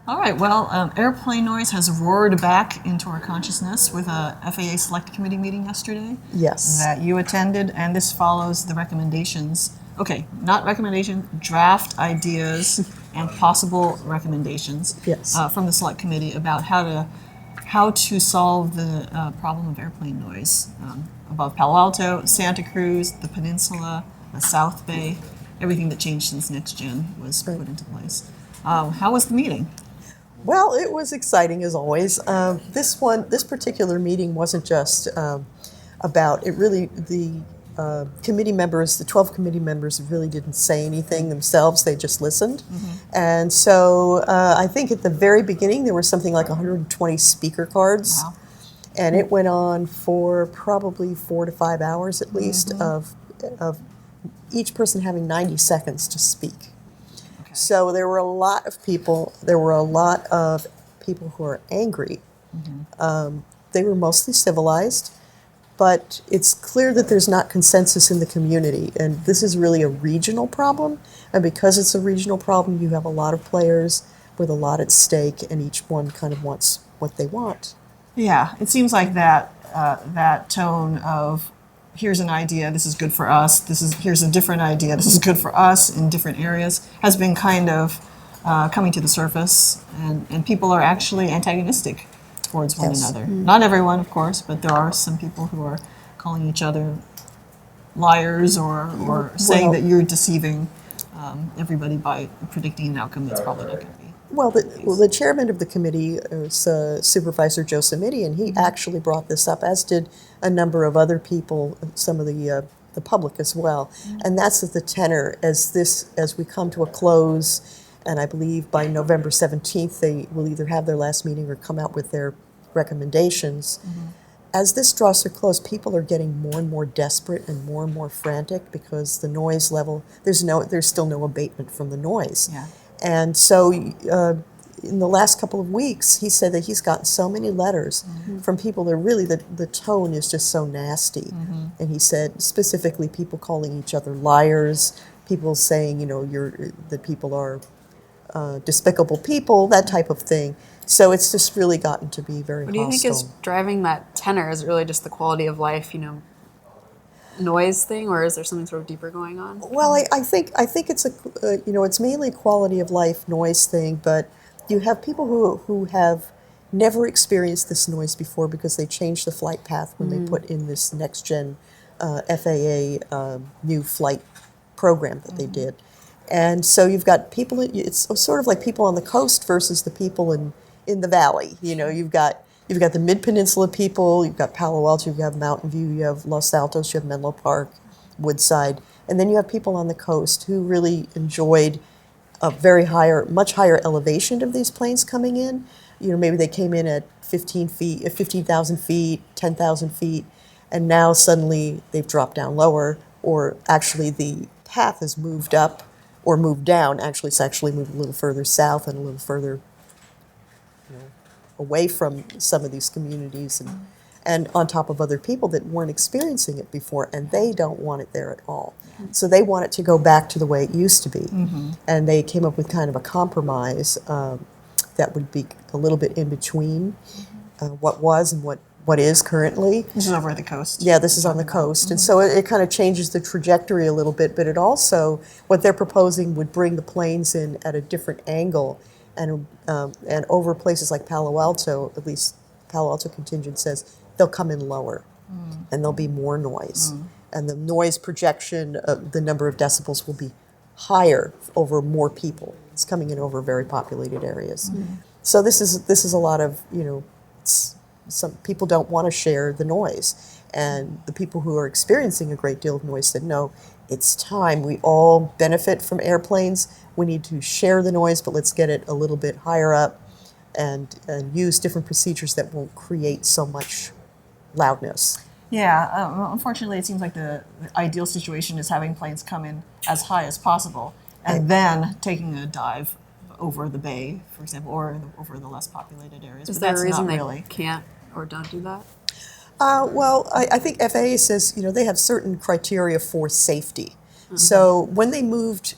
All right, well, airplane noise has roared back into our consciousness with a FAA Select Committee meeting yesterday. Yes. That you attended, and this follows the recommendations. Okay, not recommendation, draft ideas and possible recommendations Yes. From the Select Committee about how to solve the problem of airplane noise above Palo Alto, Santa Cruz, the Peninsula, the South Bay, everything that changed since NextGen was put into place. How was the meeting? Well, it was exciting as always. This particular meeting wasn't just about it. Really, the committee members, the 12 committee members, really didn't say anything themselves. They just listened, and so I think at the very beginning there were something like 120 speaker cards, Wow. and it went on for probably 4 to 5 hours at least of each person having 90 seconds to speak. So there were a lot of people. There were a lot of people who are angry. They were mostly civilized, but it's clear that there's not consensus in the community. And this is really a regional problem. And because it's a regional problem, you have a lot of players with a lot at stake, and each one kind of wants what they want. Yeah, it seems like that tone of here's an idea, this is good for us, here's a different idea, this is good for us in different areas, has been kind of coming to the surface, and people are actually antagonistic towards one another. Not everyone, of course, but there are some people who are calling each other liars or saying that you're deceiving everybody by predicting an outcome that's probably not going to be. Well, the chairman of the committee is Supervisor Jocelyn, and he actually brought this up, as did a number of other people, some of the public as well. And that's the tenor as we come to a close, and I believe by November 17th they will either have their last meeting or come out with their recommendations. As this draws to a close, people are getting more and more desperate and more frantic because the noise level, there's still no abatement from the noise. Yeah. And so in the last couple of weeks, he said that he's gotten so many letters from people that really, the tone is just so nasty. And he said specifically people calling each other liars, people saying, that people are despicable people, that type of thing. So it's just really gotten to be very hostile. What do you think is driving that tenor? Is it really just the quality of life, noise thing, or is there something sort of deeper going on? Well, I think it's it's mainly a quality of life noise thing, but you have people who have never experienced this noise before because they changed the flight path when they put in this NextGen FAA new flight program that they did. And so you've got people, it's sort of like people on the coast versus the people in the valley. You've got the Midpeninsula people, you've got Palo Alto, you have Mountain View, you have Los Altos, you have Menlo Park, Woodside, and then you have people on the coast who really enjoyed a much higher elevation of these planes coming in. Maybe they came in at 15,000 feet, 10,000 feet, and now suddenly they've dropped down lower, or actually the path has moved up or moved down. Actually, it's actually moved a little further south and a little further away from some of these communities and on top of other people that weren't experiencing it before, and they don't want it there at all. So they want it to go back to the way it used to be. And they came up with kind of a compromise that would be a little bit in between what was and what is currently. This is over at the coast. Yeah, this is on the coast. And so it kind of changes the trajectory a little bit, but it also, what they're proposing would bring the planes in at a different angle and over places like Palo Alto, at least Palo Alto contingent says, they'll come in lower and there'll be more noise. And the noise projection, the number of decibels will be higher over more people. It's coming in over very populated areas. So this is a lot of, some people don't want to share the noise. And the people who are experiencing a great deal of noise said, no, it's time. We all benefit from airplanes. We need to share the noise, but let's get it a little bit higher up and use different procedures that won't create so much loudness. Yeah, unfortunately, it seems like the ideal situation is having planes come in as high as possible and then taking a dive over the bay, for example, or over the less populated areas. Is But there that's a reason not they really. can't or don't do that? Well, I think FAA says they have certain criteria for safety. So when they moved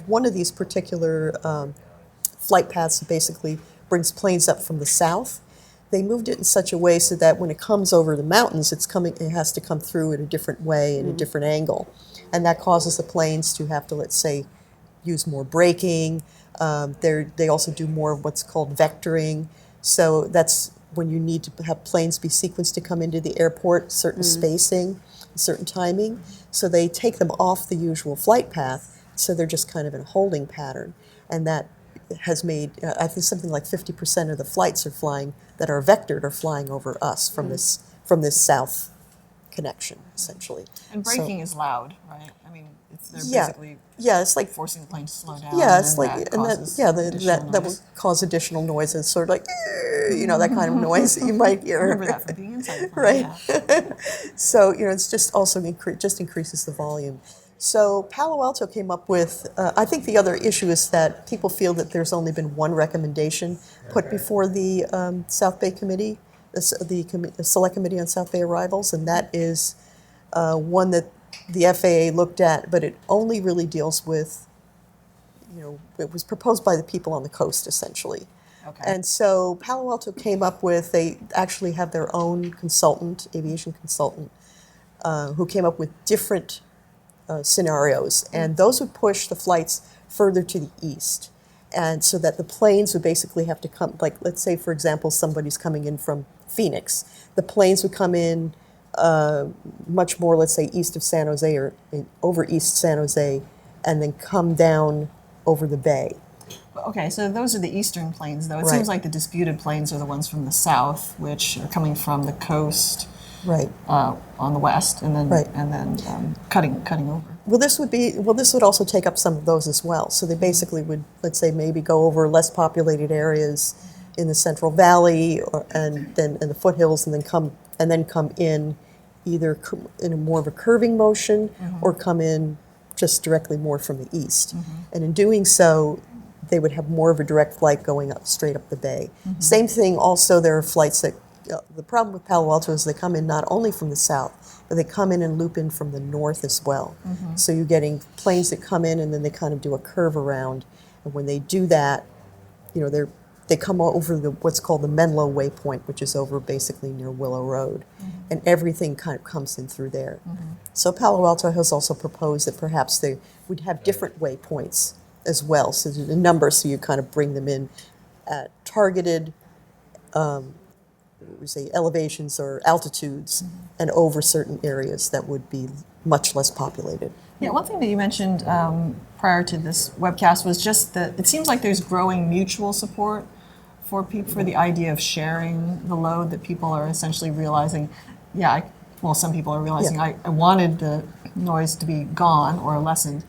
one of these particular flight paths that basically brings planes up from the south, they moved it in such a way so that when it comes over the mountains, it has to come through in a different way, in a different angle, and that causes the planes to have to, let's say, use more braking. They also do more of what's called vectoring. So that's when you need to have planes be sequenced to come into the airport, certain spacing, certain timing. So they take them off the usual flight path, so they're just kind of in a holding pattern. And that has made, I think something like 50% of the flights that are vectored are flying over us from this south connection, essentially. And braking is loud, right? I mean, they're Yeah. basically Yeah, it's like forcing the plane to slow down. Yeah, it's and like, that and causes that will noise. cause additional noise. It's sort of like, that kind of noise that you might I hear. remember that from being inside the plane. Right. Yeah. So, it's just also just increases the volume. So Palo Alto came up with, I think the other issue is that people feel that there's only been one recommendation put before the South Bay Committee, the Select Committee on South Bay Arrivals, and that is one that the FAA looked at, but it only really deals with, it was proposed by the people on the coast, essentially. Okay. And so Palo Alto came up with, they actually have their own consultant, aviation consultant, who came up with different scenarios, and those would push the flights further to the east. And so that the planes would basically have to come, like, let's say, for example, somebody's coming in from Phoenix. The planes would come in much more, let's say, east of San Jose or over East San Jose, and then come down over the bay. Okay, so those are the eastern planes, though. It Right. seems like the disputed planes are the ones from the south, which are coming from the coast Right. on the west, and then Right. cutting over. Well, this would also take up some of those as well. So they basically would, let's say, maybe go over less populated areas in the Central Valley, and then in the foothills, and then come in either in a more of a curving motion, or come in just directly more from the east. And in doing so, they would have more of a direct flight going up straight up the bay. Same thing. Also, there are flights that. The problem with Palo Alto is they come in not only from the south, but they come in and loop in from the north as well. So you're getting planes that come in and then they kind of do a curve around. And when they do that, they come over what's called the Menlo Waypoint, which is over basically near Willow Road. And everything kind of comes in through there. So Palo Alto has also proposed that perhaps they would have different waypoints as well. So there's a number, so you kind of bring them in at targeted we say elevations or altitudes, and over certain areas that would be much less populated. Yeah, one thing that you mentioned prior to this webcast was just that it seems like there's growing mutual support for the idea of sharing the load, that people are essentially realizing, some people are realizing, Yeah. I wanted the noise to be gone or lessened,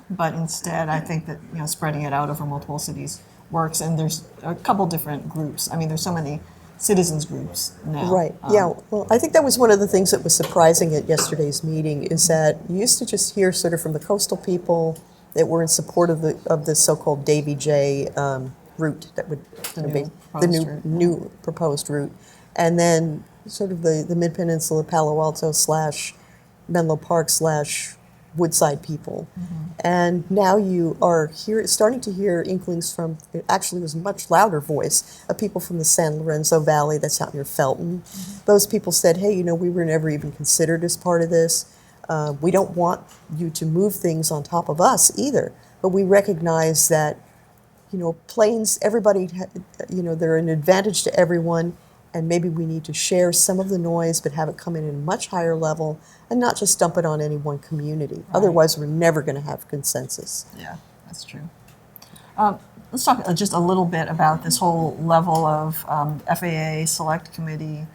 but instead I think that spreading it out over multiple cities works, and there's a couple different groups. I mean, there's so many citizens groups now. Right. Well, I think that was one of the things that was surprising at yesterday's meeting, is that you used to just hear sort of from the coastal people that were in support of the so-called Davy J route that would The new proposed route, and then sort of the Midpeninsula, Palo Alto / Menlo Park / Woodside people. And now you are starting to hear inklings from, it actually was a much louder voice, of people from the San Lorenzo Valley, that's out near Felton. Those people said, hey, we were never even considered as part of this. We don't want you to move things on top of us either, but we recognize that, planes, everybody, they're an advantage to everyone, and maybe we need to share some of the noise, but have it come in a much higher level, and not just dump it on any one community. Right. Otherwise, we're never going to have consensus. Yeah, that's true. Let's talk just a little bit about this whole level of FAA Select Committee,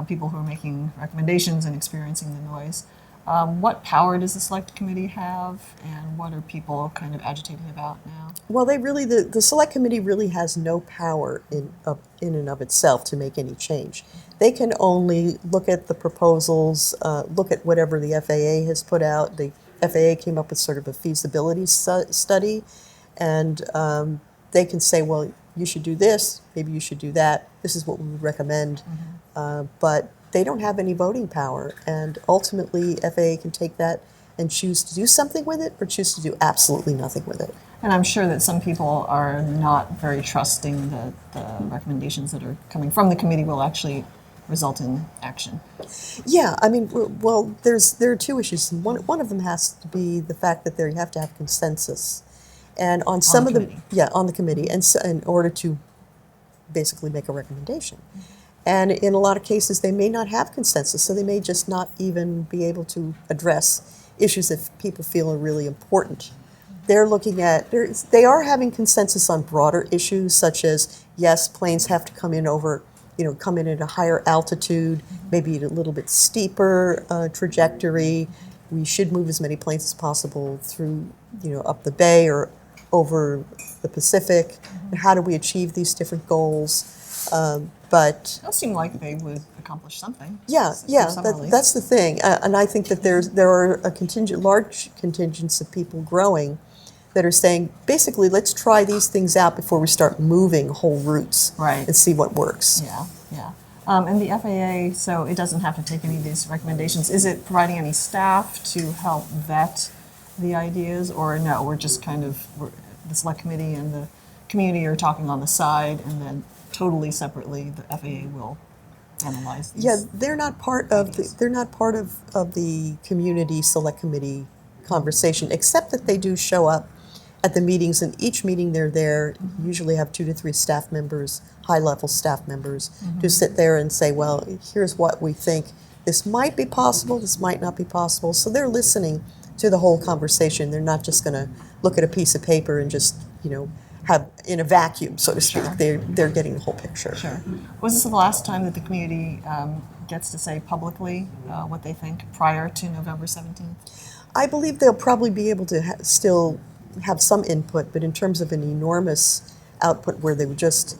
people who are making recommendations and experiencing the noise. What power does the Select Committee have, and what are people kind of agitating about now? Well, the Select Committee really has no power in and of itself to make any change. They can only look at the proposals, look at whatever the FAA has put out. The FAA came up with sort of a feasibility study, and they can say, well, you should do this, maybe you should do that, this is what we would recommend. But they don't have any voting power, and ultimately FAA can take that and choose to do something with it or choose to do absolutely nothing with it. And I'm sure that some people are not very trusting that the recommendations that are coming from the committee will actually result in action. Yeah, I mean, well, there are two issues. One of them has to be the fact that you have to have consensus, and on some of committee. on the committee, and so, in order to basically make a recommendation. And in a lot of cases, they may not have consensus, so they may just not even be able to address issues that people feel are really important. They're looking at, they are having consensus on broader issues, such as, yes, planes have to come in come in at a higher altitude, maybe at a little bit steeper trajectory. We should move as many planes as possible through, up the bay or over the Pacific. And how do we achieve these different goals? But It does seem like they would accomplish something. yeah, that's the thing, and I think that there are large contingents of people growing that are saying, basically, let's try these things out before we start moving whole routes, Right. and see what works. Yeah, yeah. And the FAA, so it doesn't have to take any of these recommendations. Is it providing any staff to help vet the ideas, or no? We're just the select committee and the community are talking on the side, and then totally separately, the FAA will analyze these. Yeah, they're not part of the community select committee conversation, except that they do show up at the meetings, and each meeting they're there, usually have 2 to 3 staff members, high-level staff members, to sit there and say, well, here's what we think. This might be possible, this might not be possible. So they're listening to the whole conversation. They're not just going to look at a piece of paper and just, have in a vacuum, so to speak. Sure. They're getting the whole picture. Sure. Was this the last time that the community gets to say publicly what they think prior to November 17th? I believe they'll probably be able to still have some input, but in terms of an enormous output where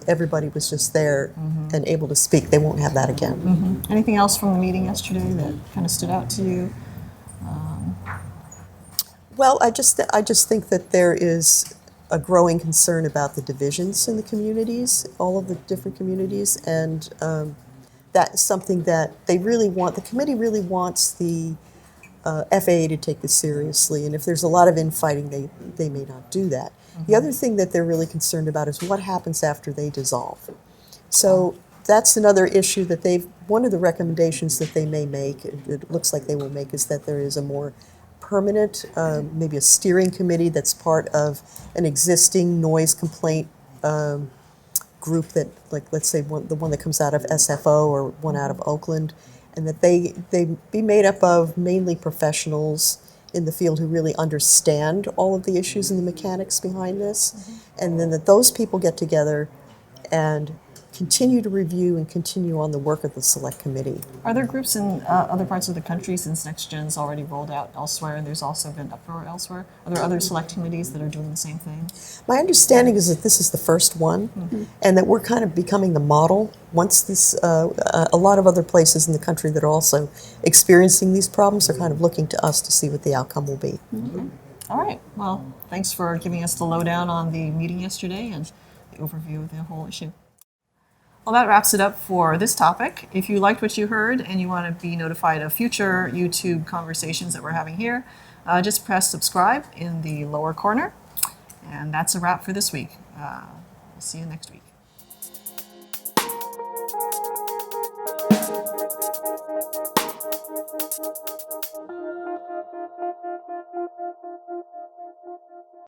everybody was just there and able to speak, they won't have that again. Anything else from the meeting yesterday that kind of stood out to you? Well, I just think that there is a growing concern about the divisions in the communities, all of the different communities, and that's something that they really want. The committee really wants the FAA to take this seriously, and if there's a lot of infighting, they may not do that. The other thing that they're really concerned about is what happens after they dissolve. So that's another issue that one of the recommendations that they may make, it looks like they will make, is that there is a more permanent, maybe a steering committee that's part of an existing noise complaint group that, like, let's say the one that comes out of SFO or one out of Oakland, and that they be made up of mainly professionals in the field who really understand all of the issues and the mechanics behind this, and then that those people get together and continue to review and continue on the work of the select committee. Are there groups in other parts of the country, since NextGen's already rolled out elsewhere and there's also been uproar elsewhere? Are there other select committees that are doing the same thing? My understanding is that this is the first one, and that we're kind of becoming the model. Once this, a lot of other places in the country that are also experiencing these problems are kind of looking to us to see what the outcome will be. All right. Well, thanks for giving us the lowdown on the meeting yesterday and the overview of the whole issue. Well, that wraps it up for this topic. If you liked what you heard and you want to be notified of future YouTube conversations that we're having here, just press subscribe in the lower corner. And that's a wrap for this week. We'll see you next week.